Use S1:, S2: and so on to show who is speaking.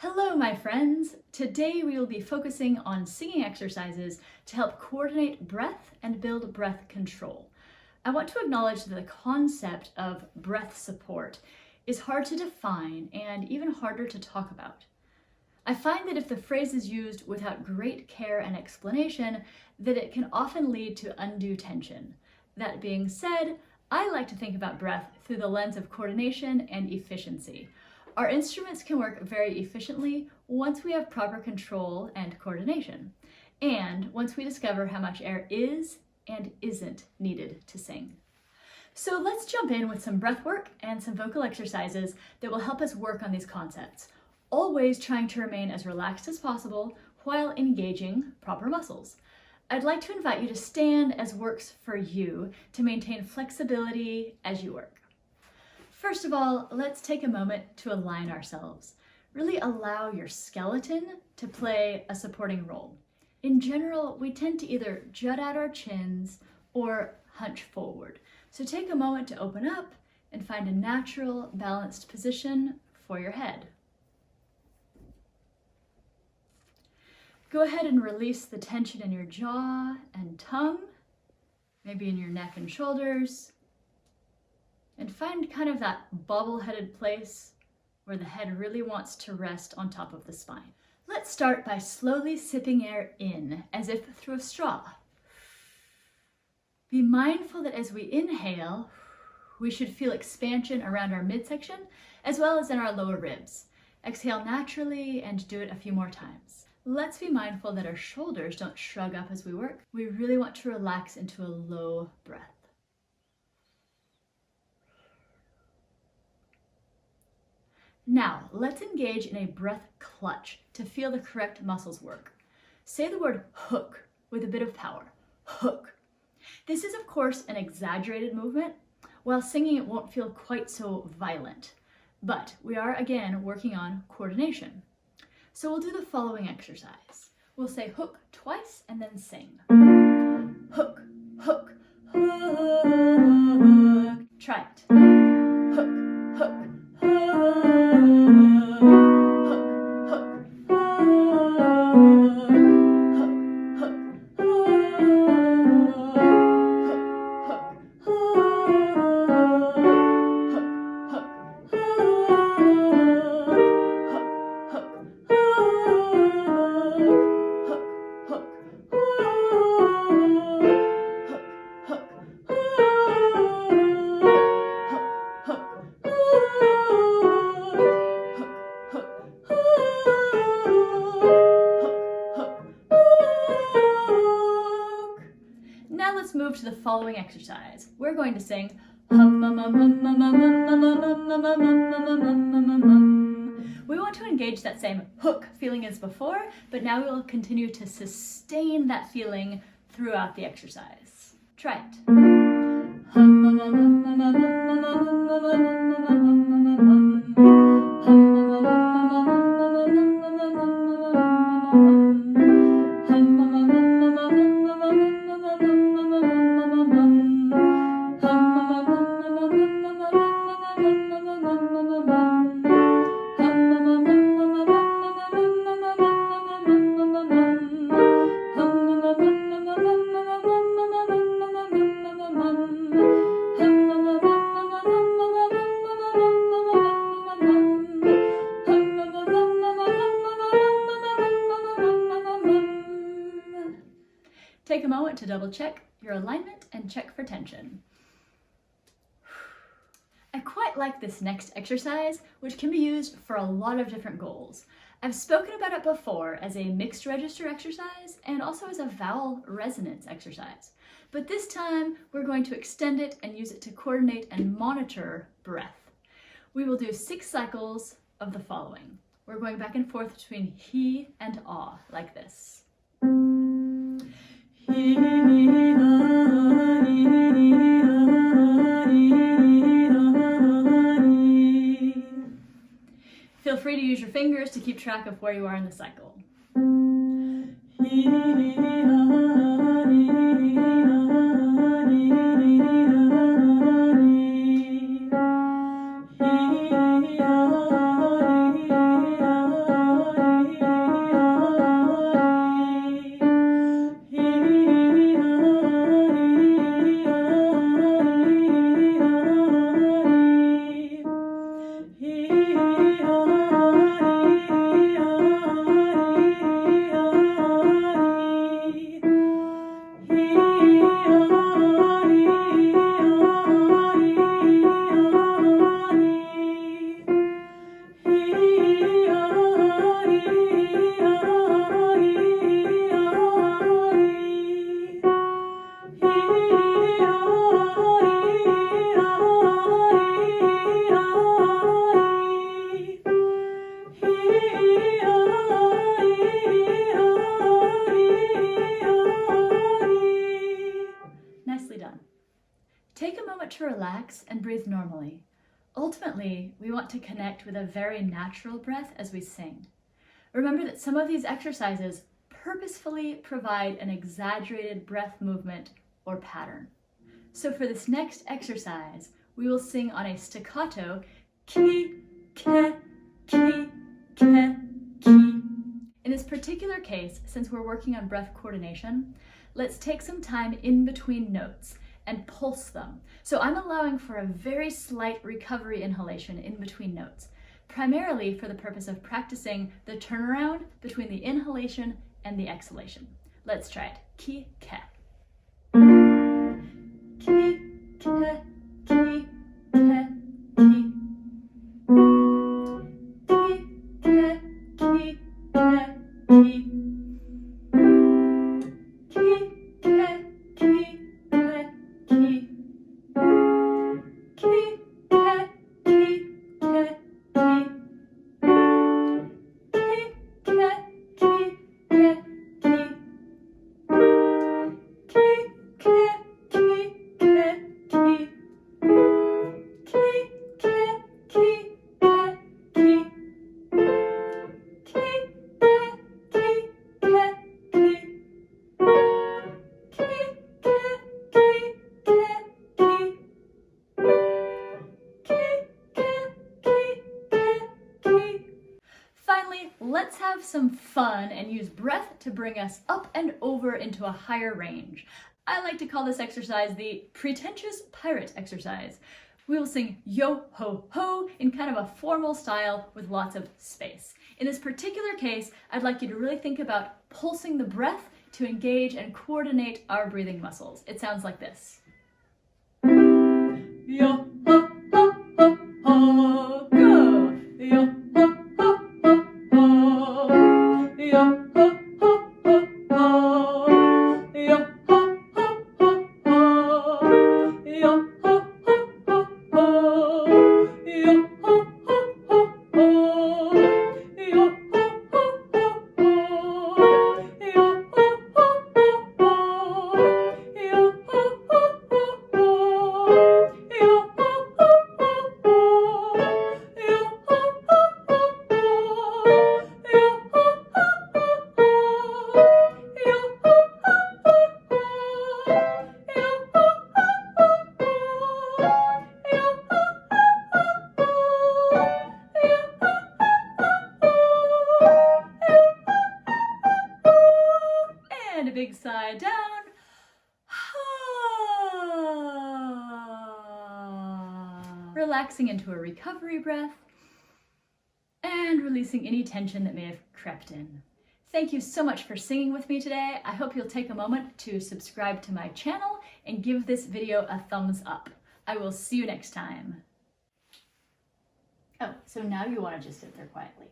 S1: Hello, my friends! Today we will be focusing on singing exercises to help coordinate breath and build breath control. I want to acknowledge that the concept of breath support is hard to define and even harder to talk about. I find that if the phrase is used without great care and explanation, that it can often lead to undue tension. That being said, I like to think about breath through the lens of coordination and efficiency. Our instruments can work very efficiently once we have proper control and coordination, and once we discover how much air is and isn't needed to sing. So let's jump in with some breath work and some vocal exercises that will help us work on these concepts, always trying to remain as relaxed as possible while engaging proper muscles. I'd like to invite you to stand as works for you to maintain flexibility as you work. First of all, let's take a moment to align ourselves. Really allow your skeleton to play a supporting role. In general, we tend to either jut out our chins or hunch forward. So take a moment to open up and find a natural, balanced position for your head. Go ahead and release the tension in your jaw and tongue, maybe in your neck and shoulders. And find kind of that bobble-headed place where the head really wants to rest on top of the spine. Let's start by slowly sipping air in, as if through a straw. Be mindful that as we inhale, we should feel expansion around our midsection, as well as in our lower ribs. Exhale naturally and do it a few more times. Let's be mindful that our shoulders don't shrug up as we work. We really want to relax into a low breath. Now, let's engage in a breath clutch to feel the correct muscles work. Say the word hook with a bit of power. Hook. This is, of course, an exaggerated movement. While singing, it won't feel quite so violent. But we are, again, working on coordination. So we'll do the following exercise. We'll say hook twice and then sing. Hook, hook, hook. Try it. Hook, hook, hook. Now let's move to the following exercise. We're going to sing hum, hum, hum, hum, hum, hum, hum, hum, hum, hum, hum, hum, hum. We want to engage that same hook feeling as before, but now we will continue to sustain that feeling throughout the exercise. Try it. Hum, hum, hum, hum, hum, hum, hum, hum, hum, hum, hum, Take a moment to double check your alignment and check for tension. I quite like this next exercise, which can be used for a lot of different goals. I've spoken about it before as a mixed register exercise and also as a vowel resonance exercise. But this time we're going to extend it and use it to coordinate and monitor breath. We will do 6 cycles of the following. We're going back and forth between he and ah, like this. Feel free to use your fingers to keep track of where you are in the cycle. relax and breathe normally. Ultimately, we want to connect with a very natural breath as we sing. Remember that some of these exercises purposefully provide an exaggerated breath movement or pattern. So for this next exercise, we will sing on a staccato ki, ke, ki, ke, ki. In this particular case, since we're working on breath coordination, let's take some time in between notes and pulse them. So I'm allowing for a very slight recovery inhalation in between notes, primarily for the purpose of practicing the turnaround between the inhalation and the exhalation. Let's try it. Ki, ke. Ki, ke, ki, ke, ki. Ki, ke, ki, ke, ki. Ki, ke, ki, ke, ki. Ki, ke, ki, ke, ki. Finally, let's have some fun and use breath to bring us up and over into a higher range. I like to call this exercise the pretentious pirate exercise. We will sing yo ho ho in kind of a formal style with lots of space. In this particular case, I'd like you to really think about pulsing the breath to engage and coordinate our breathing muscles. It sounds like this. Yo ho ho ho ho, go! Yo ho ho ho ho, yo ho ho ho ho, yo ho ho ho ho, yo ho ho ho ho, yo ho ho ho ho, yo ho ho ho ho, yo ho ho ho ho, yo ho ho ho ho, yo ho ho ho ho. And a big sigh down. Relaxing into a recovery breath and releasing any tension that may have crept in. Thank you so much for singing with me today. I hope you'll take a moment to subscribe to my channel and give this video a thumbs up. I will see you next time. Oh, so now you want to just sit there quietly.